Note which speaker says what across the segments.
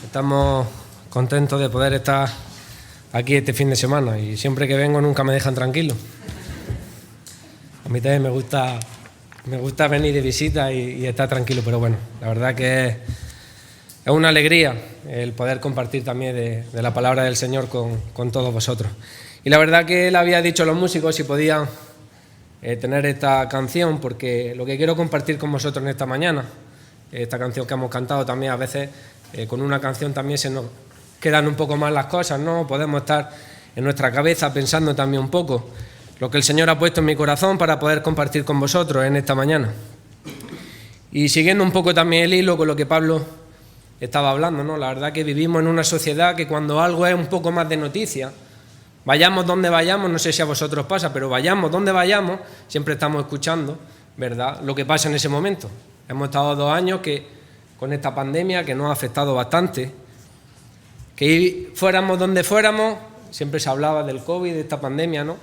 Speaker 1: Estamos contentos de poder estar aquí este fin de semana y siempre que vengo nunca me dejan tranquilo. A mí también me gusta venir de visita y estar tranquilo, pero bueno, la verdad que es una alegría el poder compartir también de la palabra del Señor con todos vosotros. Y la verdad que él había dicho a los músicos si podían tener esta canción, porque lo que quiero compartir con vosotros en esta mañana, esta canción que hemos cantado también, a veces con una canción también se nos quedan un poco más las cosas, ¿no? Podemos estar en nuestra cabeza pensando también un poco lo que el Señor ha puesto en mi corazón para poder compartir con vosotros en esta mañana. Y siguiendo un poco también el hilo con lo que Pablo estaba hablando, ¿no? La verdad que vivimos en una sociedad que cuando algo es un poco más de noticia, vayamos donde vayamos, no sé si a vosotros pasa, pero vayamos donde vayamos, siempre estamos escuchando, ¿verdad?, lo que pasa en ese momento. Hemos estado 2 años con esta pandemia que nos ha afectado bastante, que fuéramos donde fuéramos, siempre se hablaba del COVID, de esta pandemia, ¿no?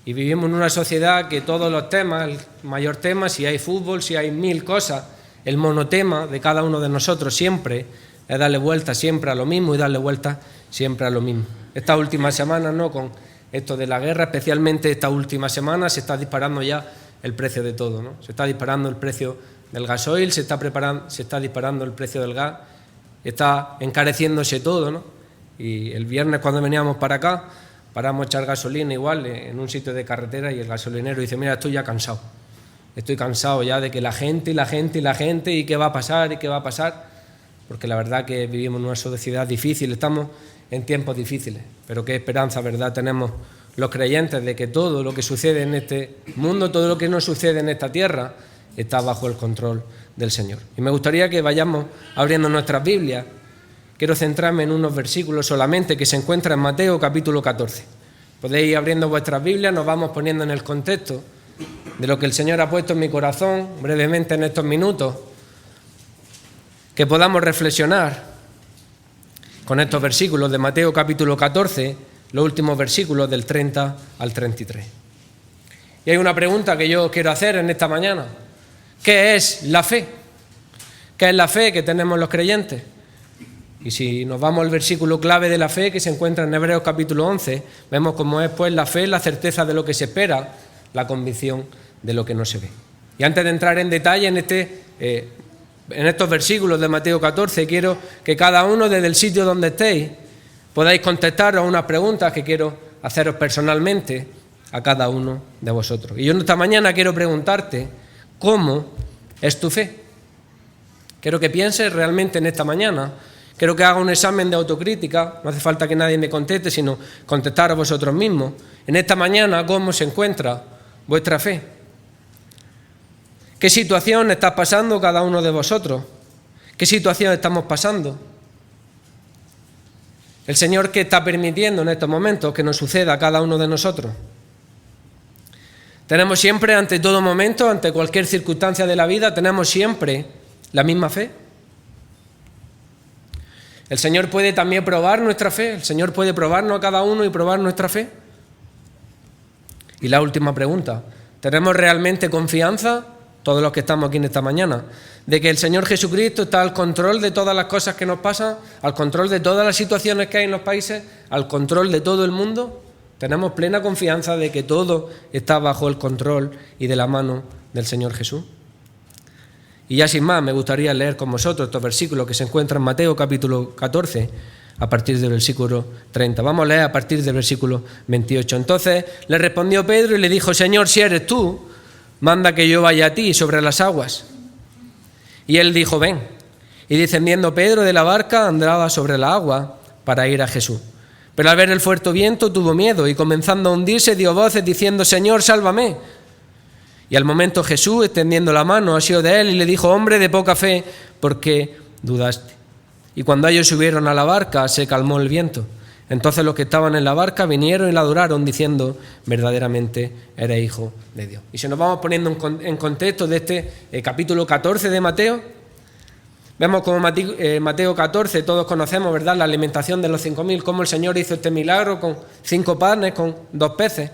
Speaker 1: Y vivimos en una sociedad que todos los temas, el mayor tema, si hay fútbol, si hay 1000 cosas, el monotema de cada uno de nosotros siempre es darle vuelta siempre a lo mismo y darle vuelta siempre a lo mismo. Estas últimas semanas, ¿no?, con esto de la guerra, especialmente esta última semana, se está disparando ya el precio de todo, ¿no? Se está disparando el precio del gasoil, se está disparando el precio del gas, está encareciéndose todo, ¿no? Y el viernes cuando veníamos para acá, paramos a echar gasolina igual en un sitio de carretera y el gasolinero dice: mira, estoy ya cansado, estoy cansado ya de que la gente y qué va a pasar, porque la verdad que vivimos en una sociedad difícil, estamos en tiempos difíciles, pero qué esperanza, ¿verdad?, tenemos los creyentes de que todo lo que sucede en este mundo, todo lo que nos sucede en esta tierra, está bajo el control del Señor. Y me gustaría que vayamos abriendo nuestras Biblias. Quiero centrarme en unos versículos solamente que se encuentran en Mateo capítulo 14. Podéis ir abriendo vuestras Biblias, nos vamos poniendo en el contexto de lo que el Señor ha puesto en mi corazón brevemente en estos minutos, que podamos reflexionar con estos versículos de Mateo capítulo 14, los últimos versículos del 30 al 33. Y hay una pregunta que yo quiero hacer en esta mañana. ¿Qué es la fe? ¿Qué es la fe que tenemos los creyentes? Y si nos vamos al versículo clave de la fe que se encuentra en Hebreos capítulo 11, vemos cómo es pues la fe, la certeza de lo que se espera, la convicción de lo que no se ve. Y antes de entrar en detalle en estos versículos de Mateo 14, quiero que cada uno desde el sitio donde estéis podáis contestar a unas preguntas que quiero haceros personalmente a cada uno de vosotros. Y yo esta mañana quiero preguntarte: ¿cómo es tu fe? Quiero que pienses realmente en esta mañana. Quiero que haga un examen de autocrítica. No hace falta que nadie me conteste, sino contestar a vosotros mismos. En esta mañana, ¿cómo se encuentra vuestra fe? ¿Qué situación está pasando cada uno de vosotros? ¿Qué situación estamos pasando? El Señor, ¿qué está permitiendo en estos momentos que nos suceda a cada uno de nosotros? ¿Tenemos siempre, ante todo momento, ante cualquier circunstancia de la vida, tenemos siempre la misma fe? ¿El Señor puede también probar nuestra fe? ¿El Señor puede probarnos a cada uno y probar nuestra fe? Y la última pregunta: ¿tenemos realmente confianza, todos los que estamos aquí en esta mañana, de que el Señor Jesucristo está al control de todas las cosas que nos pasan, al control de todas las situaciones que hay en los países, al control de todo el mundo? ¿Tenemos plena confianza de que todo está bajo el control y de la mano del Señor Jesús? Y ya sin más, me gustaría leer con vosotros estos versículos que se encuentran en Mateo capítulo 14, a partir del versículo 30. Vamos a leer a partir del versículo 28. Entonces le respondió Pedro y le dijo: Señor, si eres tú, manda que yo vaya a ti sobre las aguas. Y él dijo: ven. Y descendiendo Pedro de la barca, andaba sobre la agua para ir a Jesús. Pero al ver el fuerte viento tuvo miedo y comenzando a hundirse dio voces diciendo: Señor, sálvame. Y al momento Jesús, extendiendo la mano, asió de él y le dijo: hombre de poca fe, ¿por qué dudaste? Y cuando ellos subieron a la barca, se calmó el viento. Entonces los que estaban en la barca vinieron y la adoraron, diciendo: verdaderamente eres hijo de Dios. Y si nos vamos poniendo en contexto de este capítulo 14 de Mateo, vemos como Mateo 14, todos conocemos, ¿verdad?, la alimentación de los 5.000, cómo el Señor hizo este milagro con 5 panes, con 2 peces.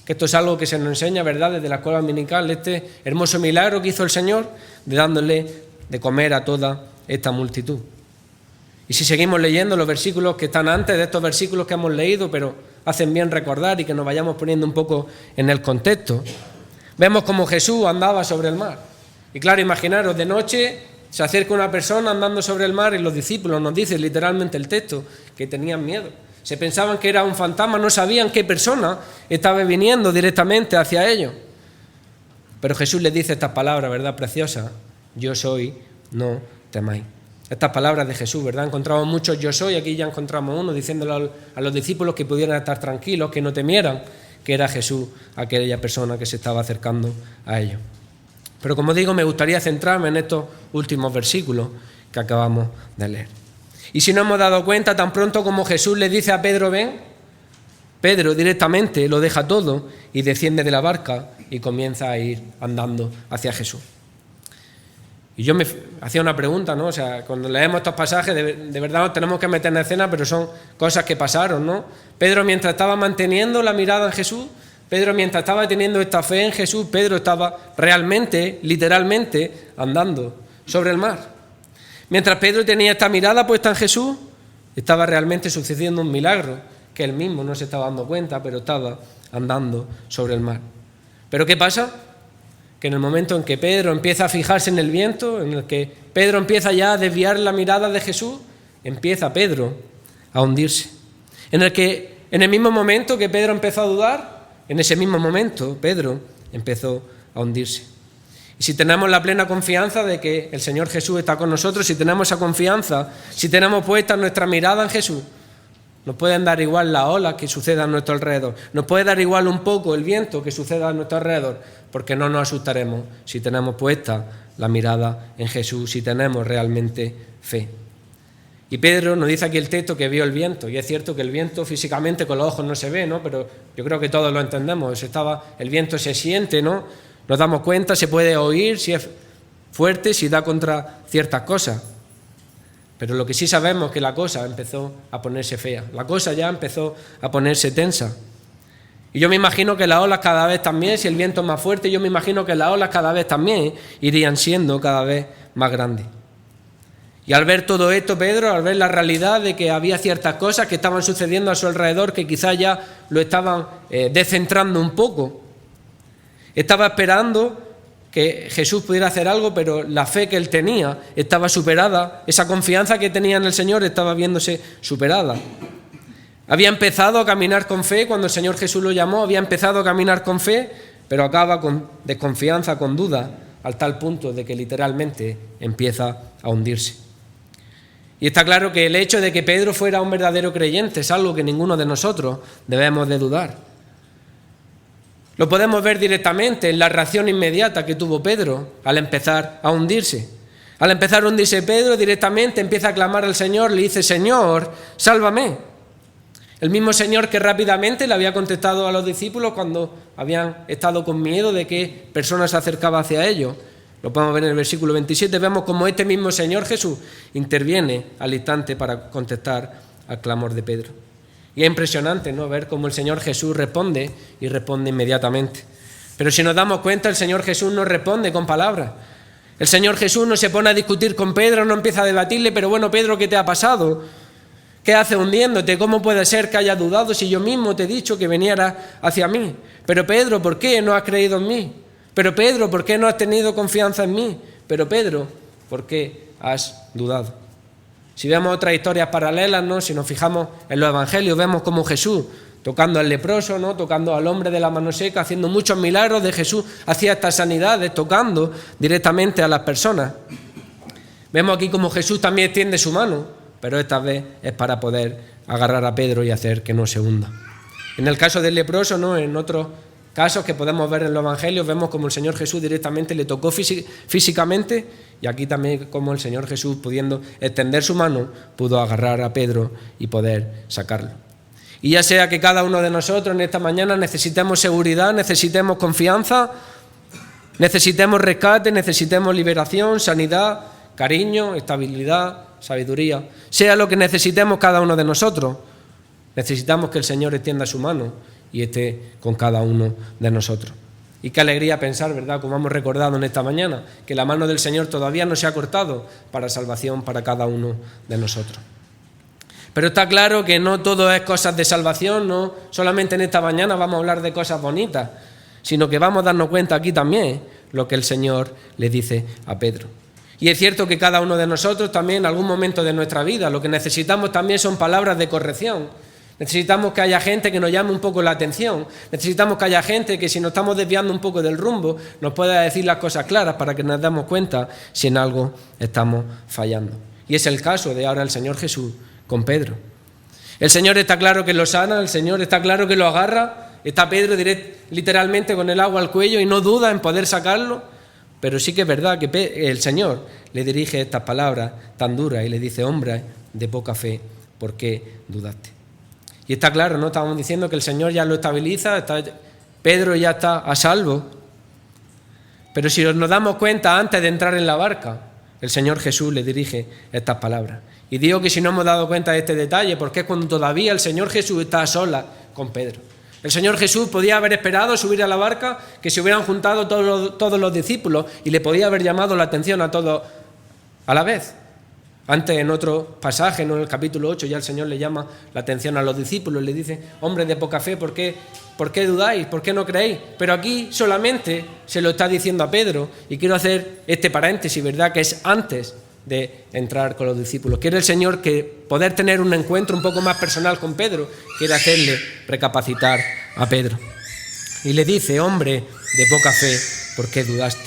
Speaker 1: Que esto es algo que se nos enseña, ¿verdad?, desde la escuela dominical, este hermoso milagro que hizo el Señor de dándole de comer a toda esta multitud. Y si seguimos leyendo los versículos que están antes de estos versículos que hemos leído, pero hacen bien recordar y que nos vayamos poniendo un poco en el contexto, vemos como Jesús andaba sobre el mar. Y claro, imaginaros, de noche se acerca una persona andando sobre el mar y los discípulos, nos dice literalmente el texto, que tenían miedo. Se pensaban que era un fantasma, no sabían qué persona estaba viniendo directamente hacia ellos. Pero Jesús les dice estas palabras, ¿verdad? Preciosas. Yo soy, no temáis. Estas palabras de Jesús, ¿verdad? Encontramos muchos yo soy, aquí ya encontramos uno diciéndole a los discípulos que pudieran estar tranquilos, que no temieran, que era Jesús aquella persona que se estaba acercando a ellos. Pero como digo, me gustaría centrarme en estos últimos versículos que acabamos de leer. Y si no hemos dado cuenta, tan pronto como Jesús le dice a Pedro, ven, Pedro directamente lo deja todo y desciende de la barca y comienza a ir andando hacia Jesús. Y yo me hacía una pregunta, ¿no? O sea, cuando leemos estos pasajes, de verdad nos tenemos que meter en escena, pero son cosas que pasaron, ¿no? Pedro, mientras estaba manteniendo la mirada en Jesús, Pedro, mientras estaba teniendo esta fe en Jesús, Pedro estaba realmente, literalmente, andando sobre el mar. Mientras Pedro tenía esta mirada puesta en Jesús, estaba realmente sucediendo un milagro, que él mismo no se estaba dando cuenta, pero estaba andando sobre el mar. ¿Pero qué pasa? Que en el momento en que Pedro empieza a fijarse en el viento, en el que Pedro empieza ya a desviar la mirada de Jesús, empieza Pedro a hundirse. En el mismo momento que Pedro empezó a dudar, en ese mismo momento Pedro empezó a hundirse. Y si tenemos la plena confianza de que el Señor Jesús está con nosotros, si tenemos esa confianza, si tenemos puesta nuestra mirada en Jesús, nos pueden dar igual las olas que sucedan a nuestro alrededor, nos puede dar igual un poco el viento que suceda a nuestro alrededor, porque no nos asustaremos si tenemos puesta la mirada en Jesús, si tenemos realmente fe. Y Pedro nos dice aquí el texto que vio el viento, y es cierto que el viento físicamente con los ojos no se ve, ¿no? Pero yo creo que todos lo entendemos, el viento se siente, ¿no? Nos damos cuenta, se puede oír si es fuerte, si da contra ciertas cosas. Pero lo que sí sabemos es que la cosa empezó a ponerse fea, la cosa ya empezó a ponerse tensa. Y yo me imagino que las olas cada vez también, si el viento es más fuerte, yo me imagino que las olas cada vez también irían siendo cada vez más grandes. Y al ver todo esto, Pedro, al ver la realidad de que había ciertas cosas que estaban sucediendo a su alrededor, que quizás ya lo estaban descentrando un poco, estaba esperando que Jesús pudiera hacer algo, pero la fe que él tenía estaba superada, esa confianza que tenía en el Señor estaba viéndose superada. Había empezado a caminar con fe cuando el Señor Jesús lo llamó, había empezado a caminar con fe, pero acaba con desconfianza, con duda, al tal punto de que literalmente empieza a hundirse. Y está claro que el hecho de que Pedro fuera un verdadero creyente es algo que ninguno de nosotros debemos de dudar. Lo podemos ver directamente en la reacción inmediata que tuvo Pedro al empezar a hundirse. Al empezar a hundirse Pedro directamente empieza a clamar al Señor, le dice, Señor, sálvame. El mismo Señor que rápidamente le había contestado a los discípulos cuando habían estado con miedo de que personas se acercaban hacia ellos. Lo podemos ver en el versículo 27, vemos como este mismo Señor Jesús interviene al instante para contestar al clamor de Pedro. Y es impresionante, ¿no?, ver cómo el Señor Jesús responde y responde inmediatamente. Pero si nos damos cuenta, el Señor Jesús no responde con palabras. El Señor Jesús no se pone a discutir con Pedro, no empieza a debatirle, pero bueno, Pedro, ¿qué te ha pasado? ¿Qué haces hundiéndote? ¿Cómo puede ser que hayas dudado si yo mismo te he dicho que vinieras hacia mí? Pero Pedro, ¿por qué no has creído en mí? Pero Pedro, ¿por qué no has tenido confianza en mí? Pero Pedro, ¿por qué has dudado? Si vemos otras historias paralelas, ¿no?, si nos fijamos en los evangelios, vemos como Jesús, tocando al leproso, ¿no?, tocando al hombre de la mano seca, haciendo muchos milagros de Jesús, hacía estas sanidades, tocando directamente a las personas. Vemos aquí como Jesús también extiende su mano, pero esta vez es para poder agarrar a Pedro y hacer que no se hunda. En el caso del leproso, ¿no?, en otros casos que podemos ver en los evangelios, vemos como el Señor Jesús directamente le tocó físicamente, y aquí también como el Señor Jesús, pudiendo extender su mano, pudo agarrar a Pedro y poder sacarlo. Y ya sea que cada uno de nosotros en esta mañana necesitemos seguridad, necesitemos confianza, necesitemos rescate, necesitemos liberación, sanidad, cariño, estabilidad, sabiduría, sea lo que necesitemos cada uno de nosotros, necesitamos que el Señor extienda su mano y esté con cada uno de nosotros. Y qué alegría pensar, ¿verdad?, como hemos recordado en esta mañana, que la mano del Señor todavía no se ha cortado para salvación para cada uno de nosotros. Pero está claro que no todo es cosas de salvación, no solamente en esta mañana vamos a hablar de cosas bonitas, sino que vamos a darnos cuenta aquí también lo que el Señor le dice a Pedro. Y es cierto que cada uno de nosotros también en algún momento de nuestra vida lo que necesitamos también son palabras de corrección. Necesitamos que haya gente que nos llame un poco la atención. Necesitamos que haya gente que si nos estamos desviando un poco del rumbo nos pueda decir las cosas claras para que nos demos cuenta si en algo estamos fallando. Y es el caso de ahora el Señor Jesús con Pedro. El Señor está claro que lo sana, el Señor está claro que lo agarra. Está Pedro literalmente con el agua al cuello y no duda en poder sacarlo. Pero sí que es verdad que el Señor le dirige estas palabras tan duras y le dice: hombre de poca fe, ¿por qué dudaste? Y está claro, ¿no? Estábamos diciendo que el Señor ya lo estabiliza, Pedro ya está a salvo. Pero si nos damos cuenta, antes de entrar en la barca, el Señor Jesús le dirige estas palabras. Y digo que si no hemos dado cuenta de este detalle, porque es cuando todavía el Señor Jesús está a solas con Pedro. El Señor Jesús podía haber esperado subir a la barca, que se hubieran juntado todos los discípulos y le podía haber llamado la atención a todos a la vez. Antes, en otro pasaje, en el capítulo 8, ya el Señor le llama la atención a los discípulos, le dice: hombres de poca fe, ¿por qué dudáis? ¿Por qué no creéis? Pero aquí solamente se lo está diciendo a Pedro, y quiero hacer este paréntesis, ¿verdad?, que es antes de entrar con los discípulos. Quiere el Señor que poder tener un encuentro un poco más personal con Pedro, quiere hacerle recapacitar a Pedro. Y le dice: hombre de poca fe, ¿por qué dudaste?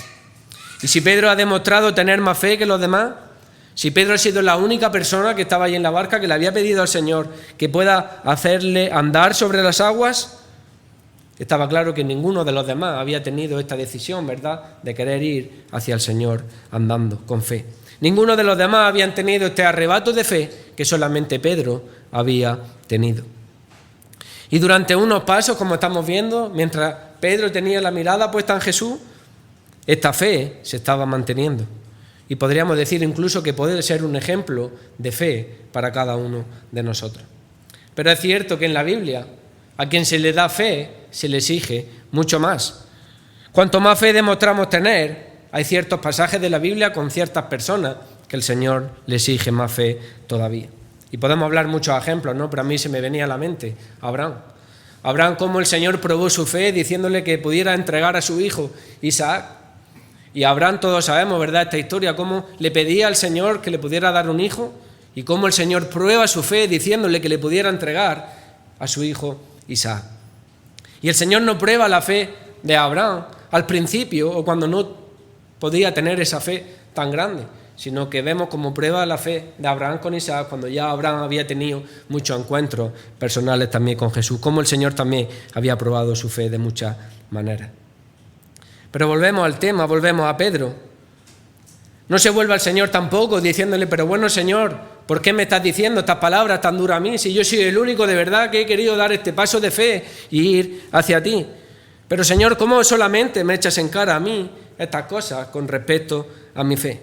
Speaker 1: Y si Pedro ha demostrado tener más fe que los demás, si Pedro ha sido la única persona que estaba ahí en la barca que le había pedido al Señor que pueda hacerle andar sobre las aguas, estaba claro que ninguno de los demás había tenido esta decisión, ¿verdad?, de querer ir hacia el Señor andando con fe. Ninguno de los demás habían tenido este arrebato de fe que solamente Pedro había tenido. Y durante unos pasos, como estamos viendo, mientras Pedro tenía la mirada puesta en Jesús, esta fe se estaba manteniendo. Y podríamos decir incluso que puede ser un ejemplo de fe para cada uno de nosotros. Pero es cierto que en la Biblia, a quien se le da fe, se le exige mucho más. Cuanto más fe demostramos tener, hay ciertos pasajes de la Biblia con ciertas personas que el Señor le exige más fe todavía. Y podemos hablar muchos ejemplos, ¿no? Pero a mí se me venía a la mente Abraham. Abraham, cómo el Señor probó su fe diciéndole que pudiera entregar a su hijo Isaac. Y Abraham, todos sabemos, ¿verdad?, esta historia, cómo le pedía al Señor que le pudiera dar un hijo y cómo el Señor prueba su fe diciéndole que le pudiera entregar a su hijo Isaac. Y el Señor no prueba la fe de Abraham al principio o cuando no podía tener esa fe tan grande, sino que vemos como prueba la fe de Abraham con Isaac cuando ya Abraham había tenido muchos encuentros personales también con Jesús, como el Señor también había probado su fe de muchas maneras. Pero volvemos al tema, volvemos a Pedro. No se vuelve al Señor tampoco diciéndole: pero bueno, Señor, ¿por qué me estás diciendo estas palabras tan duras a mí si yo soy el único de verdad que he querido dar este paso de fe y ir hacia ti? Pero Señor, ¿cómo solamente me echas en cara a mí estas cosas con respecto a mi fe?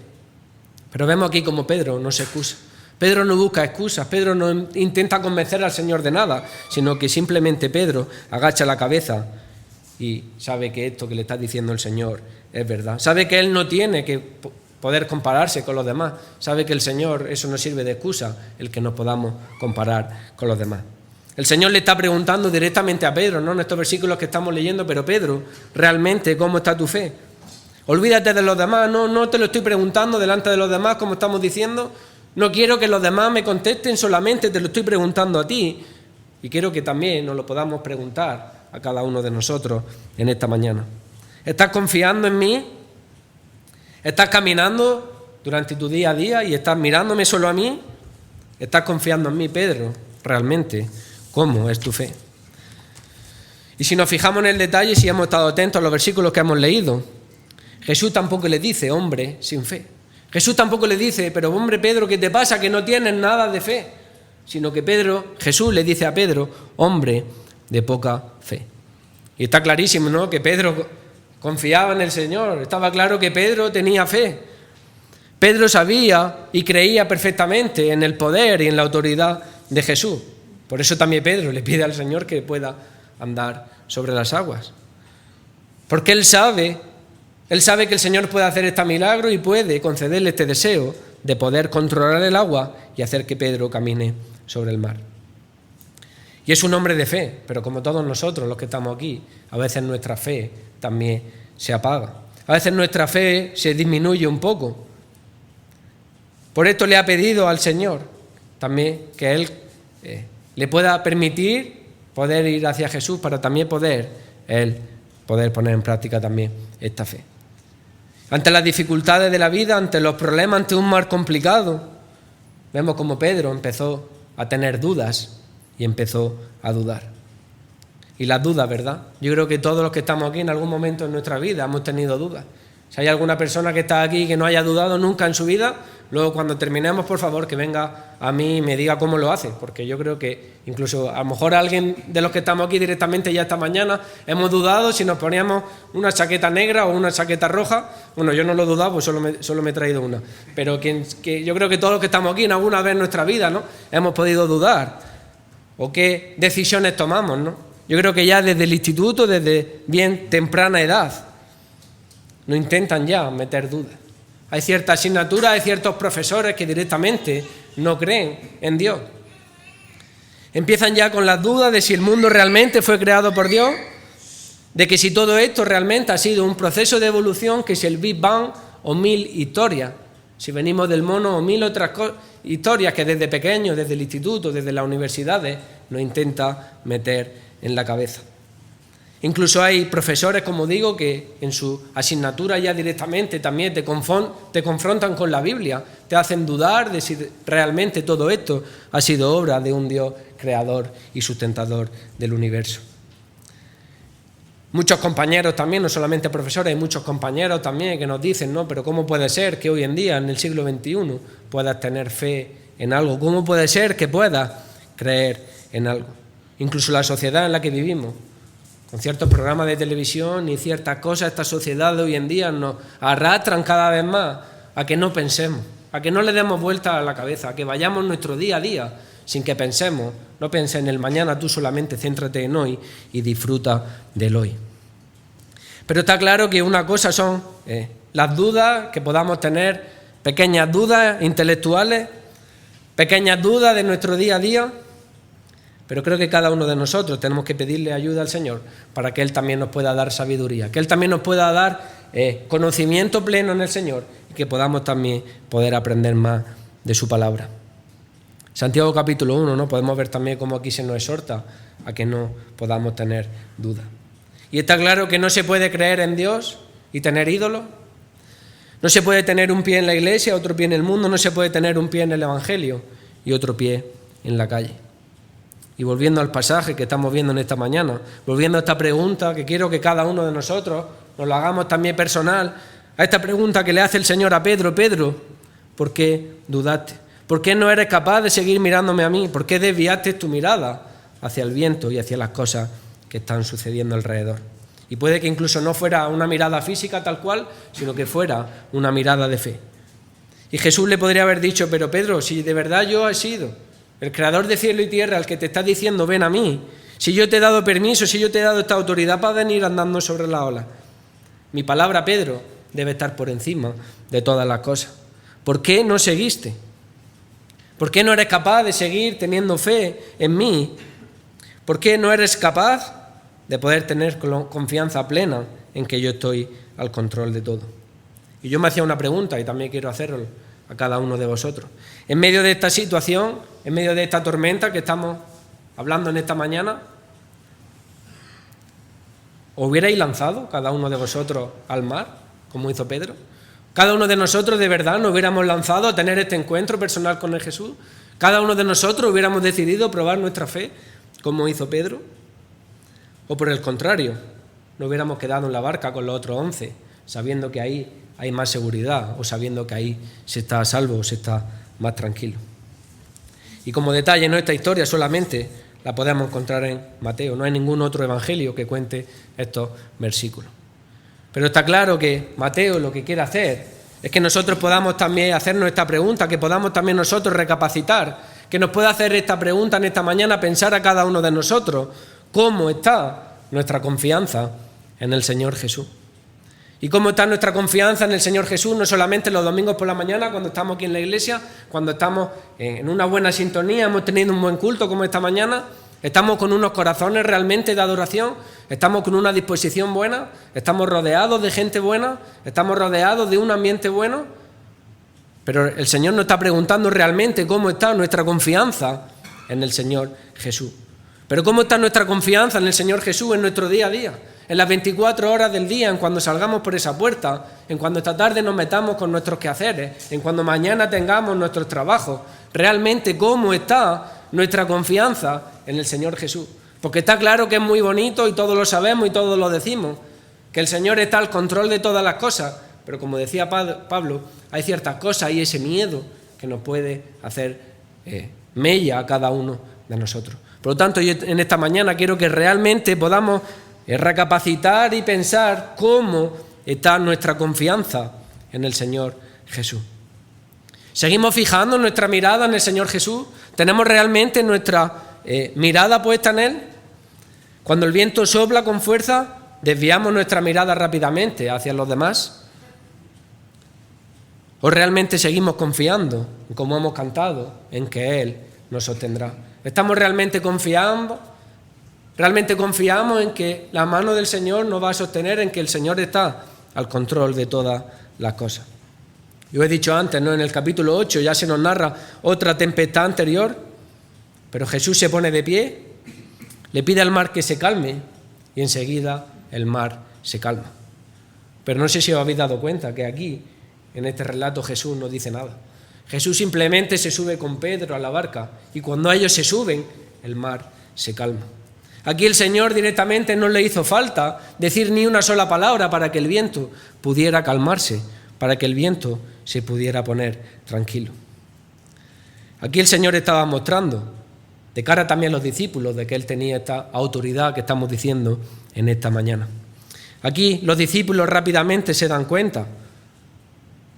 Speaker 1: Pero vemos aquí como Pedro no se excusa. Pedro no busca excusas, Pedro no intenta convencer al Señor de nada, sino que simplemente Pedro agacha la cabeza y sabe que esto que le está diciendo el Señor es verdad. Sabe que él no tiene que poder compararse con los demás. Sabe que el Señor, eso no sirve de excusa, el que nos podamos comparar con los demás. El Señor le está preguntando directamente a Pedro, ¿no?, en estos versículos que estamos leyendo: pero Pedro, ¿realmente cómo está tu fe? Olvídate de los demás, no te lo estoy preguntando delante de los demás como estamos diciendo. No quiero que los demás me contesten, solamente te lo estoy preguntando a ti. Y quiero que también nos lo podamos preguntar a cada uno de nosotros en esta mañana. ¿Estás confiando en mí? ¿Estás caminando durante tu día a día y estás mirándome solo a mí? ¿Estás confiando en mí, Pedro? ¿Realmente cómo es tu fe? Y si nos fijamos en el detalle, si hemos estado atentos a los versículos que hemos leído, Jesús tampoco le dice: hombre sin fe. Jesús tampoco le dice: pero hombre, Pedro, ¿qué te pasa? Que no tienes nada de fe. Sino que Jesús le dice a Pedro: hombre de poca fe. Y está clarísimo, ¿no?, que Pedro confiaba en el Señor. Estaba claro que Pedro tenía fe. Pedro sabía y creía perfectamente en el poder y en la autoridad de Jesús. Por eso también Pedro le pide al Señor que pueda andar sobre las aguas. Porque él sabe que el Señor puede hacer este milagro y puede concederle este deseo de poder controlar el agua y hacer que Pedro camine sobre el mar. Y es un hombre de fe, pero como todos nosotros los que estamos aquí, a veces nuestra fe también se apaga. A veces nuestra fe se disminuye un poco. Por esto le ha pedido al Señor también que Él le pueda permitir poder ir hacia Jesús para también poder poner en práctica también esta fe. Ante las dificultades de la vida, ante los problemas, ante un mar complicado, vemos como Pedro empezó a tener dudas y empezó a dudar. Y las dudas, ¿verdad? Yo creo que todos los que estamos aquí en algún momento en nuestra vida hemos tenido dudas. Si hay alguna persona que está aquí que no haya dudado nunca en su vida, luego cuando terminemos, por favor, que venga a mí y me diga cómo lo hace, porque yo creo que incluso a lo mejor alguien de los que estamos aquí directamente ya esta mañana hemos dudado si nos poníamos una chaqueta negra o una chaqueta roja. Bueno, yo no lo he dudado, pues solo me he traído una. Pero yo creo que todos los que estamos aquí en alguna vez en nuestra vida, ¿no?, hemos podido dudar. O qué decisiones tomamos, ¿no? Yo creo que ya desde el instituto, desde bien temprana edad, nos intentan ya meter dudas. Hay ciertas asignaturas, hay ciertos profesores que directamente no creen en Dios. Empiezan ya con las dudas de si el mundo realmente fue creado por Dios, de que si todo esto realmente ha sido un proceso de evolución, que si el Big Bang o 1000 historias, si venimos del mono o 1000 otras historias que desde pequeños, desde el instituto, desde las universidades, nos intenta meter en la cabeza. Incluso hay profesores, como digo, que en su asignatura ya directamente también te confrontan con la Biblia, te hacen dudar de si realmente todo esto ha sido obra de un Dios creador y sustentador del universo. Muchos compañeros también, no solamente profesores, hay muchos compañeros también que nos dicen, ¿no?, pero ¿cómo puede ser que hoy en día, en el siglo XXI, puedas tener fe en algo? ¿Cómo puede ser que puedas creer en algo? Incluso la sociedad en la que vivimos, con ciertos programas de televisión y ciertas cosas, esta sociedad de hoy en día nos arrastran cada vez más a que no pensemos, a que no le demos vuelta a la cabeza, a que vayamos nuestro día a día sin que pensemos. No pienses en el mañana, tú solamente céntrate en hoy y disfruta del hoy. Pero está claro que una cosa son las dudas que podamos tener, pequeñas dudas intelectuales, pequeñas dudas de nuestro día a día. Pero creo que cada uno de nosotros tenemos que pedirle ayuda al Señor para que Él también nos pueda dar sabiduría, que Él también nos pueda dar conocimiento pleno en el Señor y que podamos también poder aprender más de su palabra. Santiago capítulo 1, ¿no?, podemos ver también cómo aquí se nos exhorta a que no podamos tener dudas. Y está claro que no se puede creer en Dios y tener ídolos. No se puede tener un pie en la iglesia, otro pie en el mundo. No se puede tener un pie en el Evangelio y otro pie en la calle. Y volviendo al pasaje que estamos viendo en esta mañana, volviendo a esta pregunta que quiero que cada uno de nosotros nos lo hagamos también personal, a esta pregunta que le hace el Señor a Pedro: Pedro, ¿por qué dudaste? ¿Por qué no eres capaz de seguir mirándome a mí? ¿Por qué desviaste tu mirada hacia el viento y hacia las cosas que están sucediendo alrededor? Y puede que incluso no fuera una mirada física tal cual, sino que fuera una mirada de fe. Y Jesús le podría haber dicho: pero Pedro, si de verdad yo he sido el creador de cielo y tierra, el que te está diciendo ven a mí, si yo te he dado permiso, si yo te he dado esta autoridad para venir andando sobre la ola, mi palabra, Pedro, debe estar por encima de todas las cosas. ¿Por qué no seguiste? ¿Por qué no eres capaz de seguir teniendo fe en mí? ¿Por qué no eres capaz de poder tener confianza plena en que yo estoy al control de todo? Y yo me hacía una pregunta y también quiero hacerlo a cada uno de vosotros. En medio de esta situación, en medio de esta tormenta que estamos hablando en esta mañana, ¿os hubierais lanzado cada uno de vosotros al mar, como hizo Pedro? ¿Cada uno de nosotros de verdad nos hubiéramos lanzado a tener este encuentro personal con el Jesús? ¿Cada uno de nosotros hubiéramos decidido probar nuestra fe, como hizo Pedro? ¿O por el contrario, nos hubiéramos quedado en la barca con los otros 11, sabiendo que ahí hay más seguridad, o sabiendo que ahí se está a salvo, o se está más tranquilo? Y como detalle, ¿no?, esta historia solamente la podemos encontrar en Mateo. No hay ningún otro evangelio que cuente estos versículos. Pero está claro que Mateo lo que quiere hacer es que nosotros podamos también hacernos esta pregunta, que podamos también nosotros recapacitar, que nos pueda hacer esta pregunta en esta mañana, pensar a cada uno de nosotros cómo está nuestra confianza en el Señor Jesús. ¿Y cómo está nuestra confianza en el Señor Jesús? No solamente los domingos por la mañana, cuando estamos aquí en la iglesia, cuando estamos en una buena sintonía, hemos tenido un buen culto como esta mañana, estamos con unos corazones realmente de adoración, estamos con una disposición buena, estamos rodeados de gente buena, estamos rodeados de un ambiente bueno, pero el Señor nos está preguntando realmente cómo está nuestra confianza en el Señor Jesús. Pero cómo está nuestra confianza en el Señor Jesús en nuestro día a día, en las 24 horas del día, en cuando salgamos por esa puerta, en cuando esta tarde nos metamos con nuestros quehaceres, en cuando mañana tengamos nuestros trabajos. Realmente cómo está nuestra confianza en el Señor Jesús. Porque está claro que es muy bonito y todos lo sabemos y todos lo decimos, que el Señor está al control de todas las cosas, pero como decía Pablo, hay ciertas cosas y ese miedo que nos puede hacer mella a cada uno de nosotros. Por lo tanto, yo en esta mañana quiero que realmente podamos recapacitar y pensar cómo está nuestra confianza en el Señor Jesús. ¿Seguimos fijando nuestra mirada en el Señor Jesús? ¿Tenemos realmente nuestra mirada puesta en Él? Cuando el viento sopla con fuerza, ¿desviamos nuestra mirada rápidamente hacia los demás? ¿O realmente seguimos confiando, como hemos cantado, en que Él nos sostendrá? ¿Estamos realmente confiando? ¿Realmente confiamos en que la mano del Señor nos va a sostener, en que el Señor está al control de todas las cosas? Yo he dicho antes, ¿no? En el capítulo 8 ya se nos narra otra tempestad anterior, pero Jesús se pone de pie, le pide al mar que se calme y enseguida el mar se calma. Pero no sé si os habéis dado cuenta que aquí, en este relato, Jesús no dice nada. Jesús simplemente se sube con Pedro a la barca y cuando ellos se suben, el mar se calma. Aquí el Señor directamente no le hizo falta decir ni una sola palabra para que el viento pudiera calmarse, para que el viento se pudiera poner tranquilo. Aquí el Señor estaba mostrando, de cara también a los discípulos, de que Él tenía esta autoridad que estamos diciendo en esta mañana. Aquí los discípulos rápidamente se dan cuenta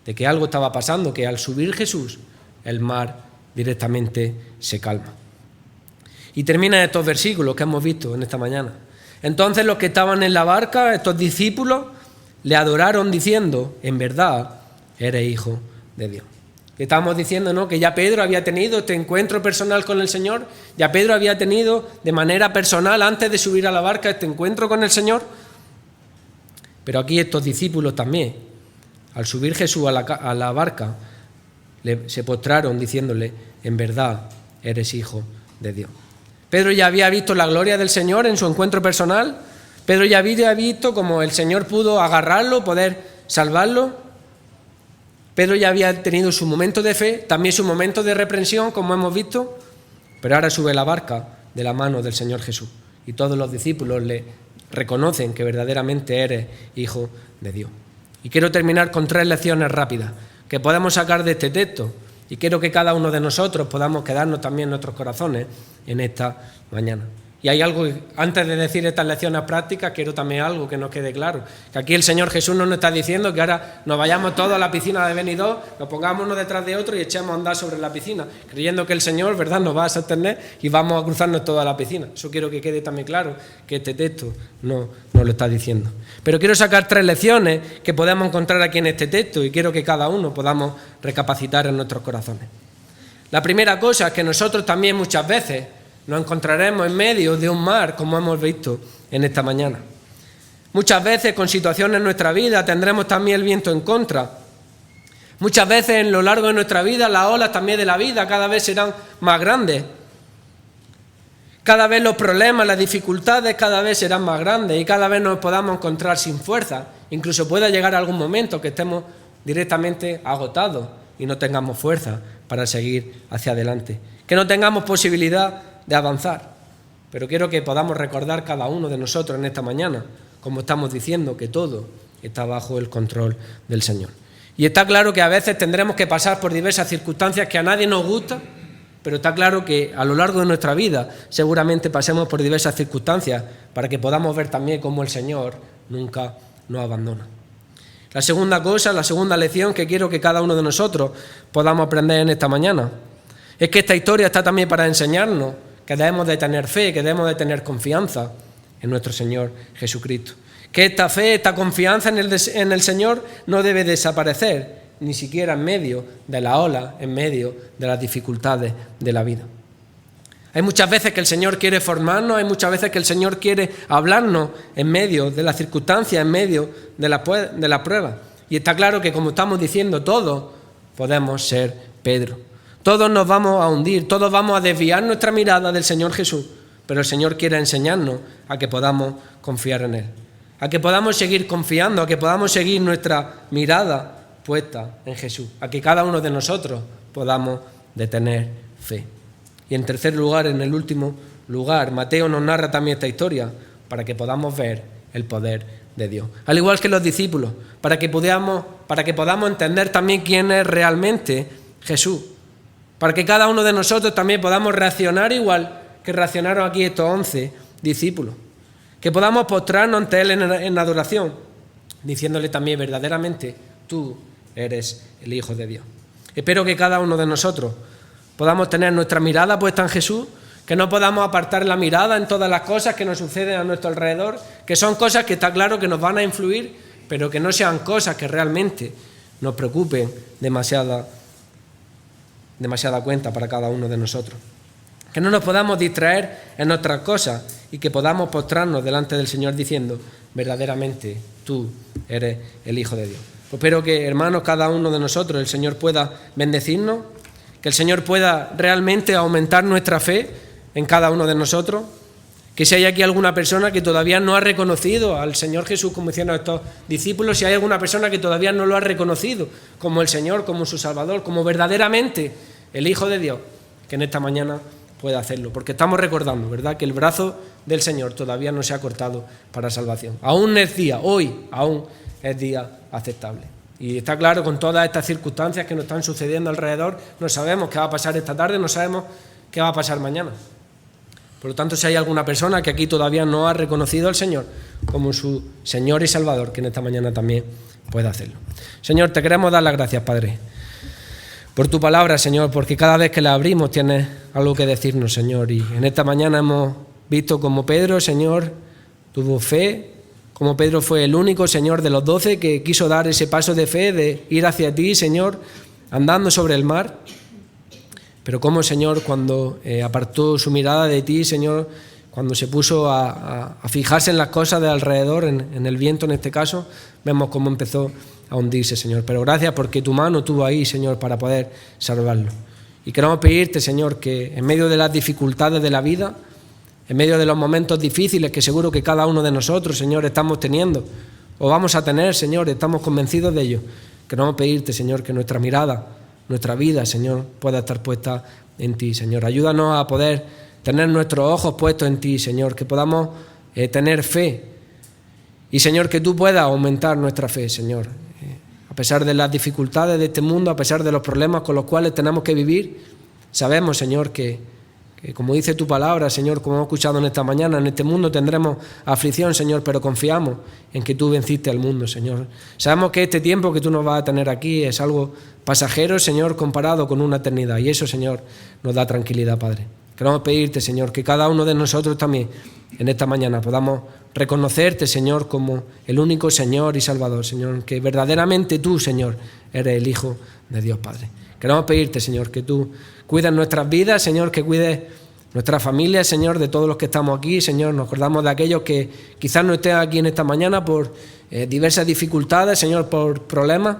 Speaker 1: de que algo estaba pasando, que al subir Jesús, el mar directamente se calma. Y termina estos versículos que hemos visto en esta mañana. Entonces los que estaban en la barca, estos discípulos, le adoraron diciendo, en verdad, eres hijo de Dios. Estamos diciendo, ¿no?, que ya Pedro había tenido este encuentro personal con el Señor, ya Pedro había tenido de manera personal, antes de subir a la barca, este encuentro con el Señor. Pero aquí estos discípulos también, al subir Jesús a la barca, se postraron diciéndole, en verdad, eres hijo de Dios. Pedro ya había visto la gloria del Señor en su encuentro personal. Pedro ya había visto cómo el Señor pudo agarrarlo, poder salvarlo. Pedro ya había tenido su momento de fe, también su momento de reprensión, como hemos visto, pero ahora sube la barca de la mano del Señor Jesús. Y todos los discípulos le reconocen que verdaderamente eres hijo de Dios. Y quiero terminar con 3 lecciones rápidas que podemos sacar de este texto. Y quiero que cada uno de nosotros podamos quedarnos también en nuestros corazones en esta mañana. Y hay algo, antes de decir estas lecciones prácticas, quiero también algo que nos quede claro. Que aquí el Señor Jesús no nos está diciendo que ahora nos vayamos todos a la piscina de Benidorm, nos pongamos uno detrás de otro y echemos a andar sobre la piscina, creyendo que el Señor, ¿verdad?, nos va a sostener y vamos a cruzarnos toda la piscina. Eso quiero que quede también claro, que este texto no nos lo está diciendo. Pero quiero sacar 3 lecciones que podemos encontrar aquí en este texto y quiero que cada uno podamos recapacitar en nuestros corazones. La primera cosa es que nosotros también muchas veces nos encontraremos en medio de un mar, como hemos visto en esta mañana. Muchas veces con situaciones en nuestra vida tendremos también el viento en contra. Muchas veces en lo largo de nuestra vida las olas también de la vida cada vez serán más grandes. Cada vez los problemas, las dificultades cada vez serán más grandes y cada vez nos podamos encontrar sin fuerza. Incluso pueda llegar algún momento que estemos directamente agotados y no tengamos fuerza para seguir hacia adelante. Que no tengamos posibilidad de avanzar. Pero quiero que podamos recordar cada uno de nosotros en esta mañana, como estamos diciendo, que todo está bajo el control del Señor. Y está claro que a veces tendremos que pasar por diversas circunstancias que a nadie nos gustan, pero está claro que a lo largo de nuestra vida seguramente pasemos por diversas circunstancias para que podamos ver también cómo el Señor nunca nos abandona. La segunda cosa, la segunda lección que quiero que cada uno de nosotros podamos aprender en esta mañana, es que esta historia está también para enseñarnos que debemos de tener fe, que debemos de tener confianza en nuestro Señor Jesucristo. Que esta fe, esta confianza en el Señor no debe desaparecer, ni siquiera en medio de la ola, en medio de las dificultades de la vida. Hay muchas veces que el Señor quiere formarnos, hay muchas veces que el Señor quiere hablarnos en medio de las circunstancias, en medio de la prueba. Y está claro que, como estamos diciendo, todos podemos ser Pedro. Todos nos vamos a hundir, todos vamos a desviar nuestra mirada del Señor Jesús, pero el Señor quiere enseñarnos a que podamos confiar en Él, a que podamos seguir confiando, a que podamos seguir nuestra mirada puesta en Jesús, a que cada uno de nosotros podamos tener fe. Y en tercer lugar, en el último lugar, Mateo nos narra también esta historia para que podamos ver el poder de Dios. Al igual que los discípulos, para que podamos entender también quién es realmente Jesús. Para que cada uno de nosotros también podamos reaccionar igual que reaccionaron aquí estos 11 discípulos. Que podamos postrarnos ante Él en adoración, diciéndole también verdaderamente, tú eres el Hijo de Dios. Espero que cada uno de nosotros podamos tener nuestra mirada puesta en Jesús, que no podamos apartar la mirada en todas las cosas que nos suceden a nuestro alrededor, que son cosas que está claro que nos van a influir, pero que no sean cosas que realmente nos preocupen demasiada cuenta para cada uno de nosotros. Que no nos podamos distraer en otras cosas y que podamos postrarnos delante del Señor diciendo, verdaderamente tú eres el Hijo de Dios. Pues espero que, hermanos, cada uno de nosotros, el Señor pueda bendecirnos, que el Señor pueda realmente aumentar nuestra fe en cada uno de nosotros, que si hay aquí alguna persona que todavía no ha reconocido al Señor Jesús, como hicieron estos discípulos, si hay alguna persona que todavía no lo ha reconocido como el Señor, como su Salvador, como verdaderamente el Hijo de Dios, que en esta mañana pueda hacerlo, porque estamos recordando, ¿verdad?, que el brazo del Señor todavía no se ha cortado para salvación. Aún es día, hoy aún es día aceptable. Y está claro, con todas estas circunstancias que nos están sucediendo alrededor, no sabemos qué va a pasar esta tarde, no sabemos qué va a pasar mañana. Por lo tanto, si hay alguna persona que aquí todavía no ha reconocido al Señor como su Señor y Salvador, que en esta mañana también pueda hacerlo. Señor, te queremos dar las gracias, Padre, por tu palabra, Señor, porque cada vez que la abrimos tienes algo que decirnos, Señor. Y en esta mañana hemos visto como Pedro, Señor, tuvo fe, como Pedro fue el único, Señor, de los 12 que quiso dar ese paso de fe, de ir hacia ti, Señor, andando sobre el mar. Pero como, Señor, cuando apartó su mirada de ti, Señor, cuando se puso a fijarse en las cosas de alrededor, en el viento en este caso, vemos cómo empezó a hundirse, Señor. Pero gracias porque tu mano estuvo ahí, Señor, para poder salvarlo. Y queremos pedirte, Señor, que en medio de las dificultades de la vida, en medio de los momentos difíciles que seguro que cada uno de nosotros, Señor, estamos teniendo o vamos a tener, Señor, estamos convencidos de ello. Queremos pedirte, Señor, que nuestra mirada, nuestra vida, Señor, pueda estar puesta en ti, Señor. Ayúdanos a poder tener nuestros ojos puestos en ti, Señor, que podamos tener fe. Y, Señor, que tú puedas aumentar nuestra fe, Señor. A pesar de las dificultades de este mundo, a pesar de los problemas con los cuales tenemos que vivir, sabemos, Señor, que como dice tu palabra, Señor, como hemos escuchado en esta mañana, en este mundo tendremos aflicción, Señor, pero confiamos en que tú venciste al mundo, Señor. Sabemos que este tiempo que tú nos vas a tener aquí es algo pasajero, Señor, comparado con una eternidad. Y eso, Señor, nos da tranquilidad, Padre. Queremos pedirte, Señor, que cada uno de nosotros también en esta mañana podamos reconocerte, Señor, como el único Señor y Salvador, Señor, que verdaderamente tú, Señor, eres el Hijo de Dios, Padre. Queremos pedirte, Señor, que tú cuides nuestras vidas, Señor, que cuides nuestra familia, Señor, de todos los que estamos aquí, Señor. Nos acordamos de aquellos que quizás no estén aquí en esta mañana por diversas dificultades, Señor, por problemas.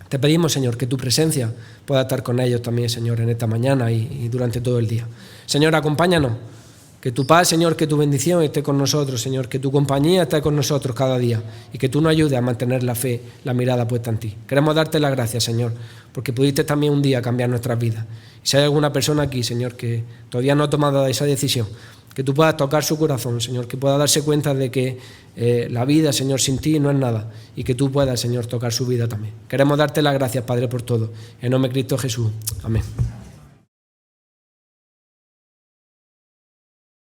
Speaker 1: Te pedimos, Señor, que tu presencia pueda estar con ellos también, Señor, en esta mañana y durante todo el día. Señor, acompáñanos. Que tu paz, Señor, que tu bendición esté con nosotros, Señor, que tu compañía esté con nosotros cada día y que tú nos ayudes a mantener la fe, la mirada puesta en ti. Queremos darte las gracias, Señor, porque pudiste también un día cambiar nuestras vidas. Y si hay alguna persona aquí, Señor, que todavía no ha tomado esa decisión, que tú puedas tocar su corazón, Señor, que pueda darse cuenta de que la vida, Señor, sin ti no es nada y que tú puedas, Señor, tocar su vida también. Queremos darte las gracias, Padre, por todo. En nombre de Cristo Jesús. Amén.